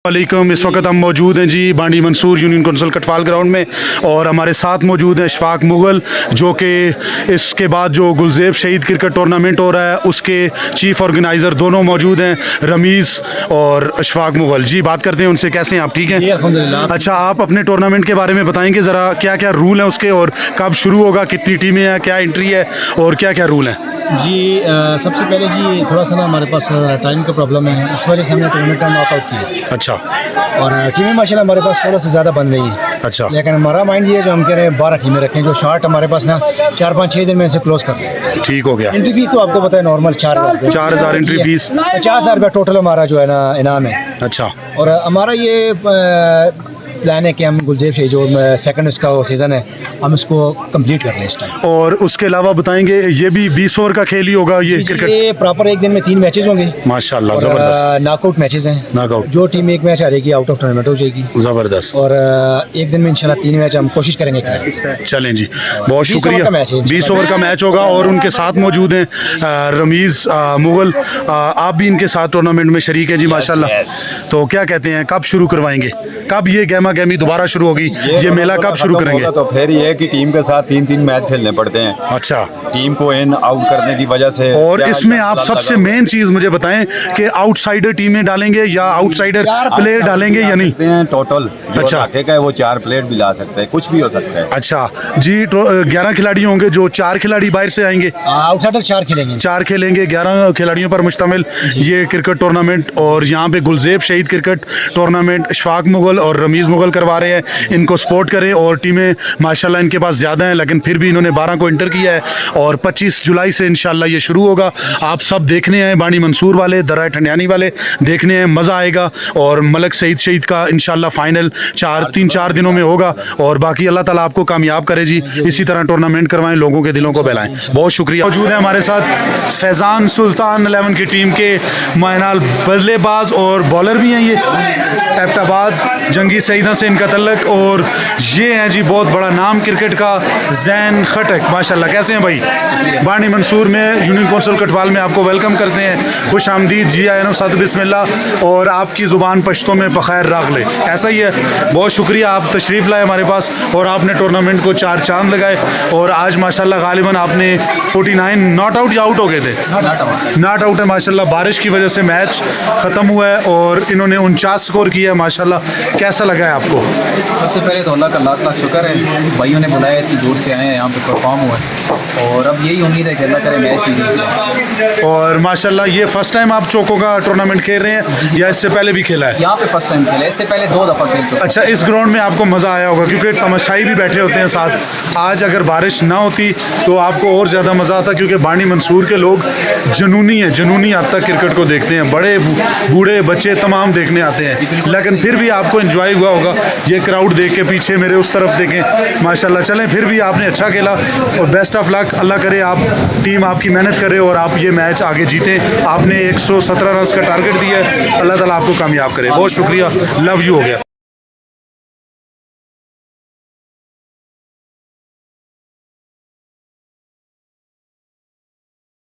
वालेकुम। इस वक्त हम मौजूद हैं जी Bandi Mansoor union council Katwal ground में, और हमारे साथ मौजूद हैं अशफाक मुगल, जो कि इसके बाद जो गुलजेब शहीद क्रिकेट टूर्नामेंट हो रहा है उसके चीफ ऑर्गेनाइज़र दोनों मौजूद हैं, रमीज़ और अशफाक मुगल। जी बात करते हैं उनसे, कैसे हैं आप? ठीक हैं जी अल्हम्दुलिल्लाह। अच्छा, आप अपने टूर्नामेंट के बारे में बताएंगे ज़रा, क्या क्या रूल हैं उसके और कब शुरू होगा, कितनी टीमें हैं, क्या एंट्री है और क्या क्या रूल हैं? जी सबसे पहले जी थोड़ा सा ना हमारे पास टाइम का प्रॉब्लम है, इस वजह से हमने टूर्नामेंट का नॉकआउट किया। अच्छा और टीमें माशाल्लाह हमारे पास 16 से ज़्यादा बन रही हैं। अच्छा लेकिन हमारा माइंड ये है जो हम कह रहे हैं 12 टीमें रखें, जो शार्ट हमारे पास ना 4-5-6 दिन में से क्लोज कर लें। ठीक हो गया। एंट्री फीस तो आपको पता है नॉर्मल 4,000 4,000 एंट्री फीस, 50,000 रुपया टोटल हमारा जो है ना इनाम है। अच्छा और हमारा ये प्लान है कि हम गुलजेब शहीद जो सेकंड इसका सीज़न है हम इसको कंप्लीट कर लें इस टाइम। और उसके अलावा बताएंगे, ये भी 20 ओवर का खेल ही होगा ये क्रिकेट? ये प्रॉपर एक दिन में 3 मैचेस होंगे माशाल्लाह, ज़बरदस्त। नॉकआउट मैचेस हैं। नॉकआउट, जो टीम एक मैच हारेगी आउट ऑफ टूर्नामेंट हो जाएगी। ज़बरदस्त। और एक दिन में इंशाल्लाह 3 मैच हम कोशिश करेंगे खेलें। चलें जी, बहुत 20 ओवर शुक्रिया। का मैच है। 20 ओवर का मैच होगा और उनके साथ मौजूद हैं रमीज़ मुगल, आप भी इनके साथ टूर्नामेंट में शरीक हैं जी माशाल्लाह। तो क्या कहते हैं, कब शुरू करवाएंगे, कब ये गेमा गेमी दोबारा शुरू होगी, ये मेला कब शुरू करेंगे? तो फिर ये है कि टीम के साथ 3-3 मैच खेलने पड़ते हैं। अच्छा, टीम को इन आउट करने की वजह से। और इसमें आप सबसे मेन चीज़ मुझे बताएं कि आउटसाइडर टीमें डालेंगे या आउटसाइडर प्लेयर डालेंगे या नहीं? टोटल अच्छा। अच्छा है वो 4 प्लेयर भी ला सकते हैं, कुछ भी हो सकता है। अच्छा जी, 11 खिलाड़ी होंगे, जो 4 खिलाड़ी बाहर से आएंगे, आउटसाइडर 4 खेलेंगे। 4 खेलेंगे। 11 खिलाड़ियों पर मुश्तमिल ये क्रिकेट टूर्नामेंट, और यहाँ पे गुलजेब शहीद क्रिकेट टूर्नामेंट अशफाक मुगल और रमीज़ मुगल करवा रहे हैं। इनको सपोर्ट करें, और टीमें माशाल्लाह इनके पास ज़्यादा हैं, लेकिन फिर भी इन्होंने 12 को इंटर किया है, और 25 जुलाई से इंशाल्लाह ये शुरू होगा। आप सब देखने आए, बाणी मंसूर वाले, दर्रा ठंडियानी वाले देखने आए, मज़ा आएगा। और मलक सईद शहीद का इंशाल्लाह फाइनल 3-4 दिनों में होगा, और बाकी अल्लाह ताला आपको कामयाब करे जी, इसी तरह टूर्नामेंट करवाएं, लोगों के दिलों को बहलाएं। बहुत शुक्रिया। मौजूद है हमारे साथ फैज़ान सुल्तान 11 की टीम के मायनाल बल्लेबाज और बॉलर भी हैं, ये एबटाबाद जंगी सईदा से इनका तल्लक, और ये हैं जी बहुत बड़ा नाम क्रिकेट का, जैन खटक माशाल्लाह। कैसे हैं भाई? बाणी मंसूर में यूनियन कौंसिल कटवाल में आपको वेलकम करते हैं, खुश आमदीद जी आए साद बिस्मिल्लाह, और आपकी ज़ुबान पश्तो में बखैर रागले, ऐसा ही है। बहुत शुक्रिया, आप तशरीफ़ लाए हमारे पास, और आपने टूर्नामेंट को 4 चांद लगाए, और आज माशाल्लाह गालिबन आपने 49 नॉट आउट या आउट हो गए थे? नॉट आउट है माशाल्लाह। बारिश की वजह से मैच ख़त्म हुआ है और इन्होंने 49 स्कोर किया है माशाल्लाह। कैसा लगा है आपको? सबसे पहले तो अल्लाह का लाख शुक्र है, भाइयों ने बुलाया, इतनी दूर से आए हैं, यहाँ पे परफॉर्म हुआ है, और अब यही उम्मीद है कि अल्लाह करे मैच भी जीत जाए। और माशाल्लाह ये फर्स्ट टाइम आप चोको का टूर्नामेंट खेल रहे हैं या इससे पहले भी खेला है? यहाँ पे फर्स्ट टाइम खेला, इससे पहले 2 दफ़ा खेल चुका। अच्छा, इस ग्राउंड में आपको मज़ा आया होगा क्योंकि तमाशाई भी बैठे होते हैं साथ। आज अगर बारिश ना होती तो आपको और ज़्यादा मज़ा आता, क्योंकि बाणी मंसूर के लोग जुनूनी हैं, जुनूनी हद तक क्रिकेट को देखते हैं, बड़े बूढ़े बच्चे तमाम देखने आते हैं, लेकिन फिर भी आपको एंजॉय हुआ होगा ये क्राउड देख के। पीछे मेरे उस तरफ देखें माशाल्लाह। चलें, फिर भी आपने अच्छा खेला, और बेस्ट ऑफ लक। अल्लाह करे आप टीम आपकी मेहनत करे और आप ये मैच आगे जीतें। आपने 117 रन का टारगेट दिया है, अल्लाह ताला आपको कामयाब करे। बहुत शुक्रिया, लव यू हो गया।